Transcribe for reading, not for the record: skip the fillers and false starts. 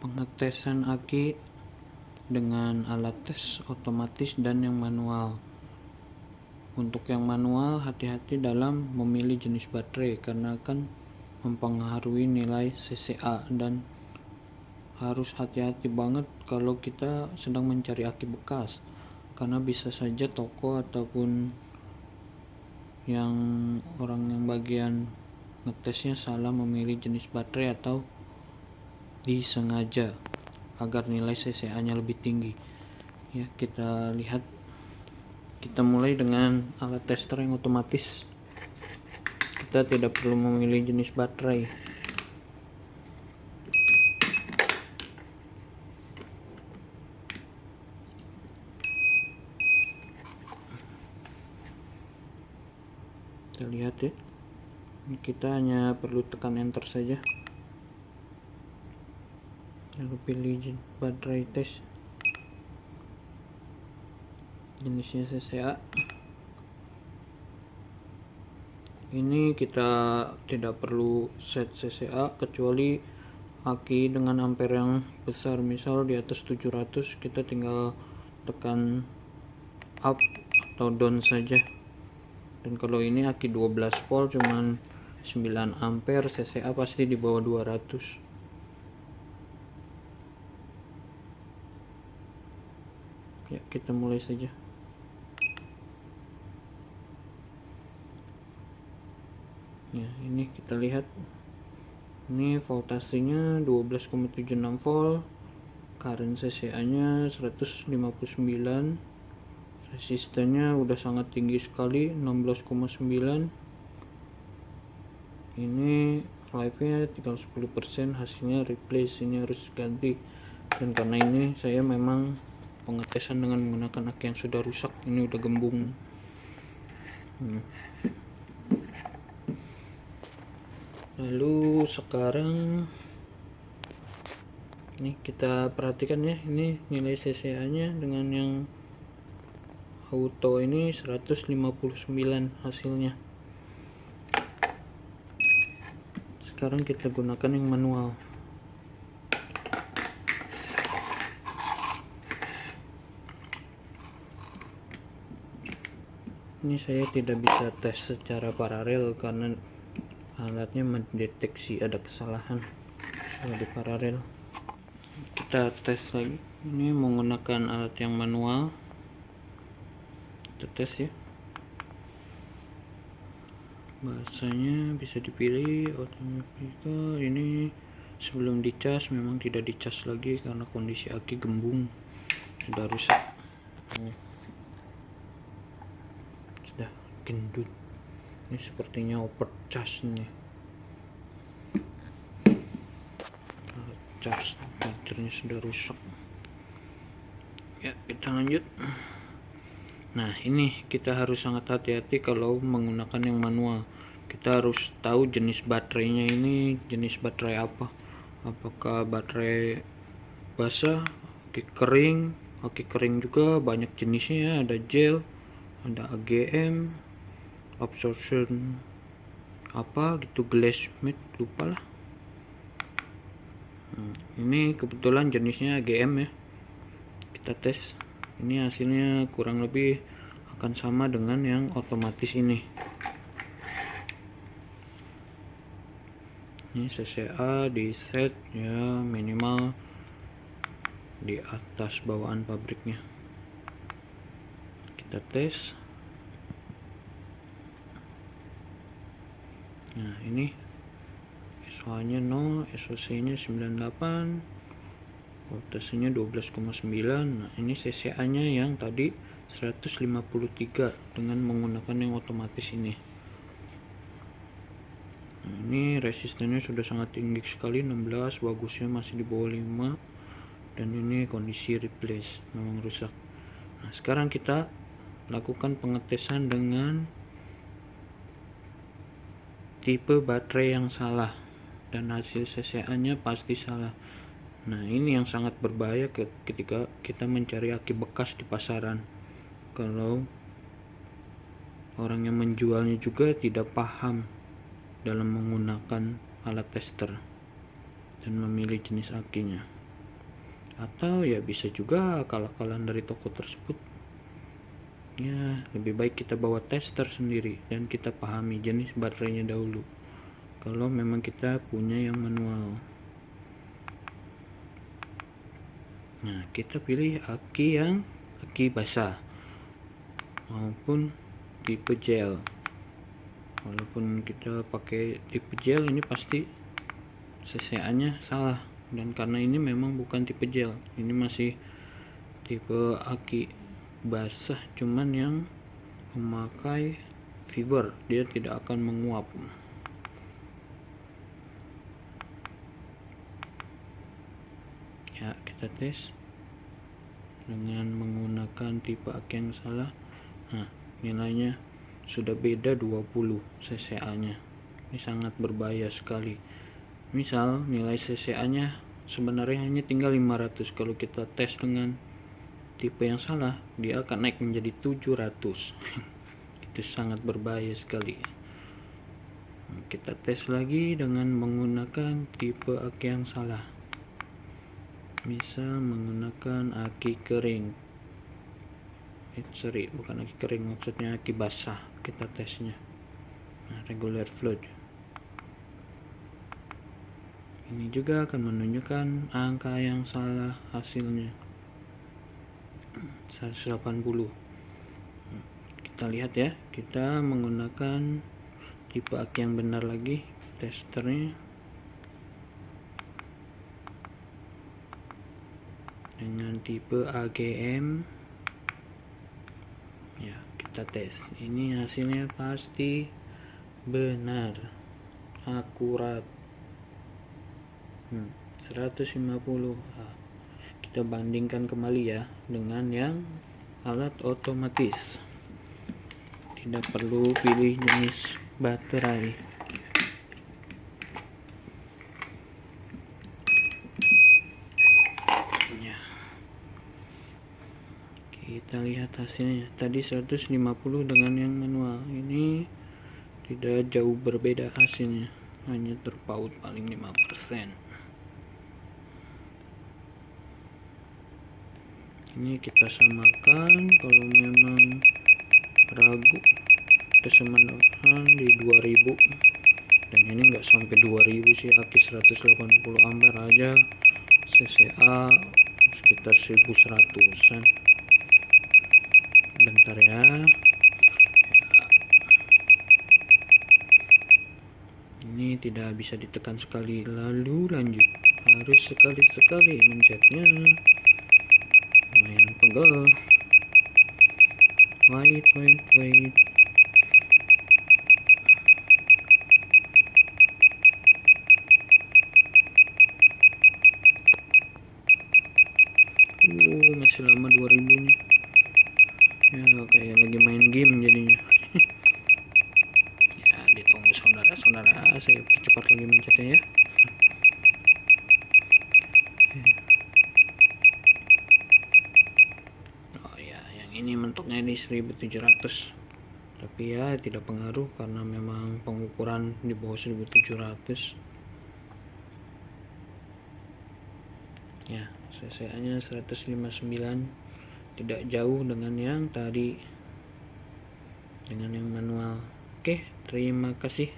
pengetesan aki dengan alat tes otomatis dan yang manual. Untuk yang manual, hati-hati dalam memilih jenis baterai karena akan mempengaruhi nilai CCA, dan harus hati-hati banget kalau kita sedang mencari aki bekas, karena bisa saja toko ataupun yang orang yang bagian ngetesnya salah memilih jenis baterai atau disengaja agar nilai CCA-nya lebih tinggi. Ya, kita lihat. Kita mulai dengan alat tester yang otomatis. Kita tidak perlu memilih jenis baterai. Kita lihat ya. Ini kita hanya perlu tekan enter saja. Lalu pilih baterai tes. Jenisnya CCA. Ini kita tidak perlu set CCA kecuali aki dengan ampere yang besar, misal di atas 700, kita tinggal tekan up atau down saja. Dan kalau ini aki 12 volt cuman 9 ampere, CCA pasti di bawah 200. Ya, kita mulai saja. Ya, ini kita lihat. Ini voltasenya 12,76 volt. Current CCA-nya 159. Resistannya udah sangat tinggi sekali, 16,9. Ini live-nya tinggal 10%, hasilnya replace, ini harus ganti. Dan karena ini saya memang pengetesan dengan menggunakan aki yang sudah rusak, ini udah gembung. Lalu sekarang ini kita perhatikan ya, ini nilai CCA nya dengan yang auto ini 159 hasilnya. Sekarang kita gunakan yang manual. Ini saya tidak bisa tes secara paralel karena alatnya mendeteksi ada kesalahan kalau di paralel. Kita tes lagi. Ini menggunakan alat yang manual. Kita tes ya. Bahasanya bisa dipilih otomatis. Ini sebelum dicas memang tidak dicas lagi karena kondisi aki gembung, sudah rusak. Sudah gendut. Ini sepertinya overcharge nih. Charge baterainya sudah rusak. Ya, kita lanjut. Nah, ini kita harus sangat hati-hati kalau menggunakan yang manual. Kita harus tahu jenis baterainya, ini jenis baterai apa. Apakah baterai basah, aki kering. Aki kering juga banyak jenisnya, ada gel, ada AGM, absorption apa gitu, glass matte, lupa lah. Ini kebetulan jenisnya AGM ya. Kita tes. Ini hasilnya kurang lebih akan sama dengan yang otomatis ini. Ini CCA di set ya minimal di atas bawaan pabriknya. Kita tes. Nah, ini SOH nya 0, SOC nya 98, voltasenya 12,9. Nah, ini CCA nya yang tadi 153 dengan menggunakan yang otomatis ini. Nah, ini resistannya sudah sangat tinggi sekali, 16, bagusnya masih di bawah 5, dan ini kondisi replace, memang rusak. Nah, sekarang kita lakukan pengetesan dengan tipe baterai yang salah, dan hasil CCA nya pasti salah. Nah, ini yang sangat berbahaya ketika kita mencari aki bekas di pasaran. Kalau orang yang menjualnya juga tidak paham dalam menggunakan alat tester dan memilih jenis akinya. atau ya bisa juga akal-akalan dari toko tersebut. Ya, lebih baik kita bawa tester sendiri dan kita pahami jenis baterainya dahulu kalau memang kita punya yang manual. Nah, kita pilih aki basah maupun tipe gel. Walaupun kita pakai tipe gel, ini pasti CCA nya salah, dan karena ini memang bukan tipe gel, ini masih tipe aki basah, cuman yang memakai fiber, dia tidak akan menguap. Ya, kita tes dengan menggunakan tipe aki yang salah. Nah, nilainya sudah beda 20 CCA nya. Ini sangat berbahaya sekali. Misal nilai CCA nya sebenarnya hanya tinggal 500, kalau kita tes dengan tipe yang salah, dia akan naik menjadi 700. Itu sangat berbahaya sekali. Kita tes lagi dengan menggunakan tipe aki yang salah. Bisa menggunakan aki kering. Sorry, bukan aki kering, maksudnya aki basah. Kita tesnya. Nah, regular flow. Ini juga akan menunjukkan angka yang salah hasilnya. 180. Kita lihat ya, kita menggunakan tipe aki yang benar lagi, testernya dengan tipe AGM. Ya, kita tes. Ini hasilnya pasti benar, akurat. 150. Kita bandingkan kembali ya dengan yang alat otomatis. Tidak perlu pilih jenis baterai. Ya. Kita lihat hasilnya. Tadi 150 dengan yang manual. Ini tidak jauh berbeda hasilnya. Hanya terpaut paling 5%. Ini kita samakan. Kalau memang ragu, kita samakan di 2000, dan ini enggak sampai 2000 sih, aki 180 ampere aja CCA sekitar 1100-an. Bentar ya. Ini tidak bisa ditekan sekali lalu lanjut, harus sekali-sekali mencetnya. Lumayan pegel. Wait. Masih lama 2000 nya. Ya, kayak lagi main game jadinya. Ya, ditunggu saudara-saudara, saya percepat lagi mencetnya ya. Oh ya, yang ini mentoknya di 1700, tapi ya tidak pengaruh karena memang pengukuran di bawah 1700. Ya, CCA nya 159, tidak jauh dengan yang tadi, dengan yang manual. Oke, terima kasih.